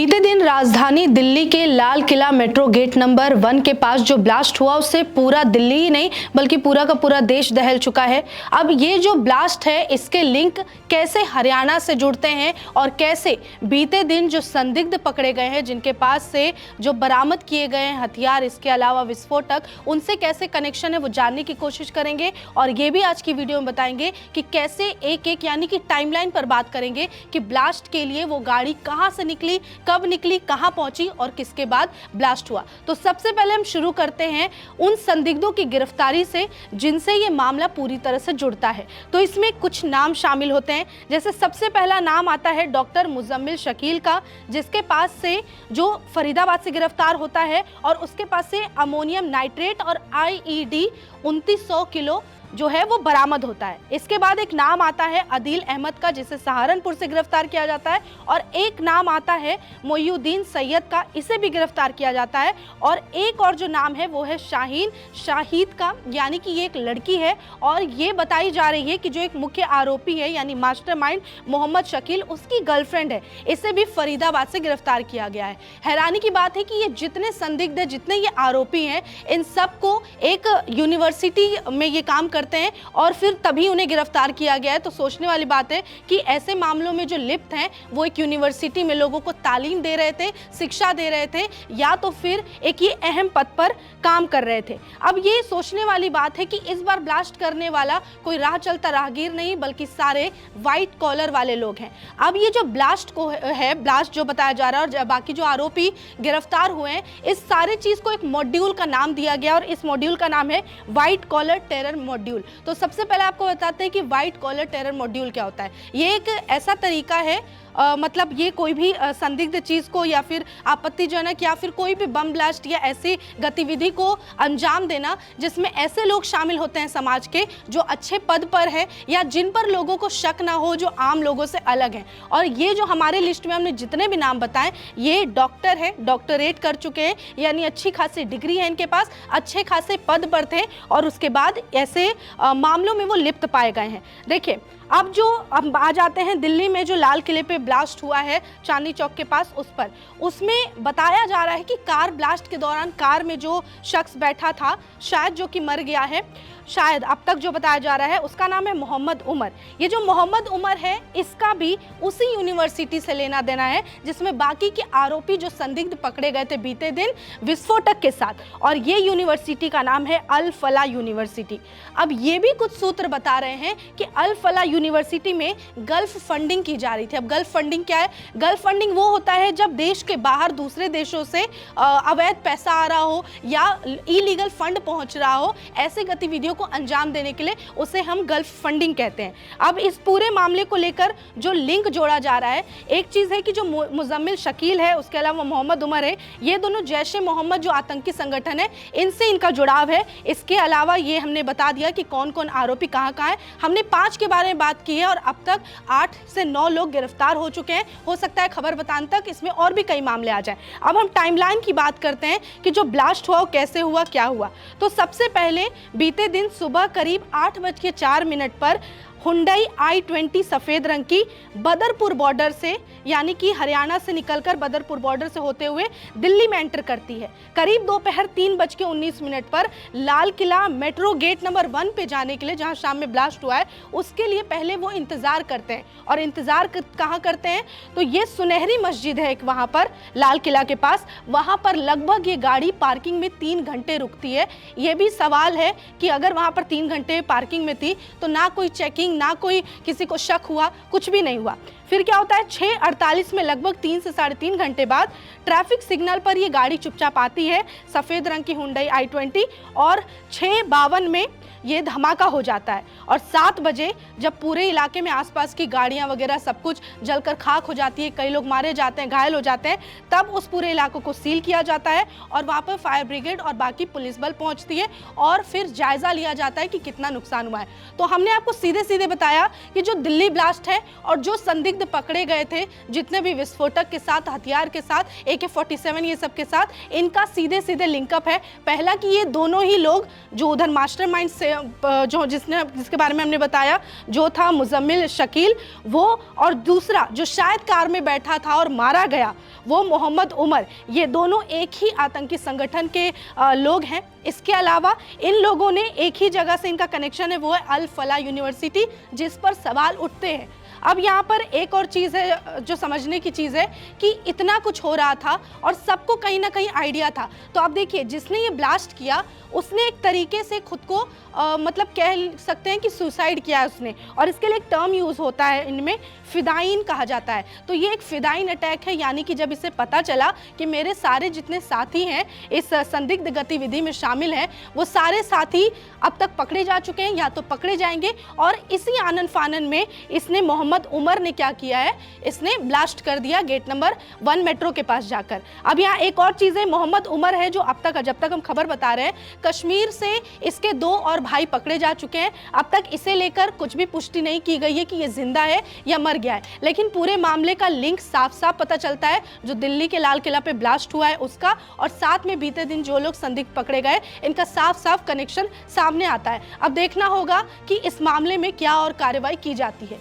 बीते दिन राजधानी दिल्ली के Lal Qila metro gate number 1 के पास जो ब्लास्ट हुआ उससे पूरा दिल्ली ही नहीं बल्कि पूरा का पूरा देश दहल चुका है। अब ये जो ब्लास्ट है इसके लिंक कैसे हरियाणा से जुड़ते हैं और कैसे बीते दिन जो संदिग्ध पकड़े गए हैं, जिनके पास से जो बरामद किए गए हैं हथियार, इसके अलावा विस्फोटक, उनसे कैसे कनेक्शन है वो जानने की कोशिश करेंगे। और ये भी आज की वीडियो में बताएंगे कि कैसे एक एक यानी कि टाइमलाइन पर बात करेंगे कि ब्लास्ट के लिए वो गाड़ी कहाँ से निकली, कब निकली, कहां पहुंची और किसके बाद ब्लास्ट हुआ। तो सबसे पहले हम शुरू करते हैं उन संदिग्धों की गिरफ्तारी से जिनसे ये मामला पूरी तरह से जुड़ता है। तो इसमें कुछ नाम शामिल होते हैं, जैसे सबसे पहला नाम आता है डॉक्टर मुजम्मिल शकील का, जिसके पास से जो फरीदाबाद से गिरफ्तार होता है और उसके पास से अमोनियम नाइट्रेट और IED 2900 किलो जो है वो बरामद होता है। इसके बाद एक नाम आता है अदील अहमद का, जिसे सहारनपुर से गिरफ्तार किया जाता है, और एक नाम आता है मोयुद्दीन सैयद का, इसे भी गिरफ्तार किया जाता है। और एक और जो नाम है वो है शाहीन शाहिद का, यानी कि ये एक लड़की है और ये बताई जा रही है कि जो एक मुख्य आरोपी है यानी मास्टरमाइंड मोहम्मद शकील, उसकी गर्लफ्रेंड है, इसे भी फरीदाबाद से गिरफ्तार किया गया है। हैरानी की बात है कि ये जितने संदिग्ध है, जितने ये आरोपी हैं, इन सबको एक यूनिवर्सिटी में ये काम करते हैं और फिर तभी उन्हें गिरफ्तार किया गया है। तो सोचने वाली बात है कि ऐसे मामलों में जो लिप्त हैं वो एक यूनिवर्सिटी में लोगों को तालीम दे रहे थे, शिक्षा दे रहे थे, या तो फिर एक ये अहम पद पर काम कर रहे थे। अब ये सोचने वाली बात है कि इस बार ब्लास्ट करने वाला कोई राह चलता राहगीर नहीं बल्कि सारे व्हाइट कॉलर वाले लोग हैं। अब ये जो ब्लास्ट को है, ब्लास्ट जो बताया जा रहा है और बाकी जो आरोपी गिरफ्तार हुए हैं, इस सारे चीज को एक मॉड्यूल का नाम दिया गया और इस मॉड्यूल का नाम है व्हाइट कॉलर टेरर मॉड्यूल। तो सबसे पहले आपको बताते हैं कि व्हाइट कॉलर टेरर मॉड्यूल क्या होता है। ये एक ऐसा तरीका है, मतलब ये कोई भी संदिग्ध चीज़ को या फिर आपत्तिजनक या फिर कोई भी बम ब्लास्ट या ऐसी गतिविधि को अंजाम देना जिसमें ऐसे लोग शामिल होते हैं समाज के जो अच्छे पद पर है या जिन पर लोगों को शक ना हो, जो आम लोगों से अलग हैं। और ये जो हमारे लिस्ट में हमने जितने भी नाम बताए, ये डॉक्टर है, डॉक्टरेट कर चुके हैं, यानी अच्छी खासी डिग्री है इनके पास, अच्छे खासे पद पर थे और उसके बाद ऐसे मामलों में वो लिप्त पाए गए हैं। देखिए, अब जो हम आ जाते हैं दिल्ली में जो लाल किले पे ब्लास्ट हुआ है चांदनी चौक के पास, उस पर उसमें बताया जा रहा है कि कार ब्लास्ट के दौरान कार में जो शख्स बैठा था शायद जो कि मर गया है, शायद अब तक जो बताया जा रहा है उसका नाम है मोहम्मद उमर। ये जो मोहम्मद उमर है इसका भी उसी यूनिवर्सिटी से लेना देना है जिसमें बाकी के आरोपी जो संदिग्ध पकड़े गए थे बीते दिन विस्फोटक के साथ, और ये यूनिवर्सिटी का नाम है अल फला यूनिवर्सिटी। अब ये भी कुछ सूत्र बता रहे हैं कि अल फला यूनिवर्सिटी में गल्फ फंडिंग की जा रही थी। अब गल्फ फंडिंग क्या है? गल्फ फंडिंग वो होता है जब देश के बाहर दूसरे देशों से अवैध पैसा आ रहा हो या इलीगल फंड पहुंच रहा हो, ऐसे गतिविधियों को अंजाम देने के लिए उसे हम गल्फ फंडिंग कहते हैं। अब इस पूरे मामले को लेकर जो लिंक जोड़ा जा रहा है, एक चीज है कि जो मुजम्मिल शकील है, उसके अलावा मोहम्मद उमर है, ये दोनों जैश ए मोहम्मद जो आतंकी संगठन है इनसे इनका जुड़ाव है। इसके अलावा ये हमने बता दिया कि कौन कौन आरोपी कहाँ कहाँ है। हमने 5 के बारे में बात की है और अब तक 8 से 9 लोग गिरफ्तार हो चुके हैं। हो सकता है खबर बताने तक इसमें और भी कई मामले आ जाएं। अब हम टाइमलाइन की बात करते हैं कि जो ब्लास्ट हुआ वो कैसे हुआ, क्या हुआ। तो सबसे पहले बीते दिन सुबह करीब 8:04 पर हुंडई i20 सफेद रंग की बदरपुर बॉर्डर से, यानी कि हरियाणा से निकलकर बदरपुर बॉर्डर से होते हुए दिल्ली में एंटर करती है। करीब दोपहर 3:19 पर Lal Qila metro gate number 1 पे जाने के लिए, जहां शाम में ब्लास्ट हुआ है, उसके लिए पहले वो इंतजार करते हैं। और इंतजार कहाँ करते हैं? तो ये सुनहरी मस्जिद है एक वहां पर लाल किला के पास, वहां पर लगभग ये गाड़ी पार्किंग में 3 घंटे रुकती है। ये भी सवाल है कि अगर वहां पर 3 घंटे पार्किंग में थी तो ना कोई चेकिंग, ना कोई किसी को शक हुआ, कुछ भी नहीं हुआ। फिर क्या होता है, 6:48 में लगभग 3 से 3.5 घंटे बाद ट्रैफिक सिग्नल पर ये गाड़ी चुपचाप आती है, सफेद रंग की हुंडई i20, और 6:52 में ये धमाका हो जाता है। और 7 बजे जब पूरे इलाके में आसपास की गाड़ियां वगैरह सब कुछ जलकर खाक हो जाती है, कई लोग मारे जाते हैं, घायल हो जाते हैं, तब उस पूरे इलाकों को सील किया जाता है और वहाँ पर फायर ब्रिगेड और बाकी पुलिस बल पहुँचती है और फिर जायजा लिया जाता है कि कितना नुकसान हुआ है। तो हमने आपको सीधे सीधे सीधे बताया कि जो दिल्ली ब्लास्ट है और जो संदिग्ध पकड़े गए थे जितने भी विस्फोटक के साथ, हथियार के साथ, AK-47 ये सब के साथ, इनका सीधे सीधे लिंकअप है। पहला कि ये दोनों ही लोग जो उधर मास्टरमाइंड से जो जिसके बारे में हमने बताया जो था मुजम्मिल शकील वो, और दूसरा जो शायद कार में बैठा था और मारा गया वो मोहम्मद उमर, ये दोनों एक ही आतंकी संगठन के लोग हैं। इसके अलावा इन लोगों ने एक ही जगह से इनका कनेक्शन है, वो है अल फला यूनिवर्सिटी, जिस पर सवाल उठते हैं। अब यहाँ पर एक और चीज़ है जो समझने की चीज़ है कि इतना कुछ हो रहा था और सबको कहीं ना कहीं आइडिया था। तो आप देखिए जिसने ये ब्लास्ट किया उसने एक तरीके से खुद को मतलब कह सकते हैं कि सुसाइड किया है उसने, और इसके लिए एक टर्म यूज़ होता है इनमें, फिदाइन कहा जाता है। तो ये एक फिदाइन अटैक है, यानी कि जब इसे पता चला कि मेरे सारे जितने साथी हैं इस संदिग्ध गतिविधि में शामिल हैं वो सारे साथी अब तक पकड़े जा चुके हैं या तो पकड़े जाएंगे, और इसी आनन फानन में इसने मोहम्मद उमर ने क्या किया है, इसने ब्लास्ट कर दिया गेट नंबर 1 मेट्रो के पास जाकर। अब यहाँ एक और चीज़ है, मोहम्मद उमर है जो अब तक जब तक हम खबर बता रहे हैं कश्मीर से इसके 2 और भाई पकड़े जा चुके हैं। अब तक इसे लेकर कुछ भी पुष्टि नहीं की गई है कि ये जिंदा है या मर गया है, लेकिन पूरे मामले का लिंक साफ साफ पता चलता है जो दिल्ली के लाल किला पे ब्लास्ट हुआ है उसका, और साथ में बीते दिन जो लोग संदिग्ध पकड़े गए इनका साफ साफ कनेक्शन सामने आता है। अब देखना होगा कि इस मामले में क्या और कार्रवाई की जाती है।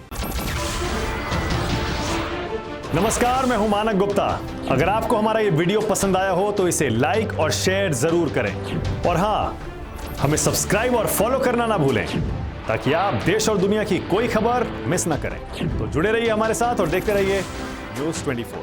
नमस्कार, मैं हूं मानक गुप्ता। अगर आपको हमारा ये वीडियो पसंद आया हो तो इसे लाइक और शेयर जरूर करें, और हाँ, हमें सब्सक्राइब और फॉलो करना ना भूलें ताकि आप देश और दुनिया की कोई खबर मिस ना करें। तो जुड़े रहिए हमारे साथ और देखते रहिए News 24।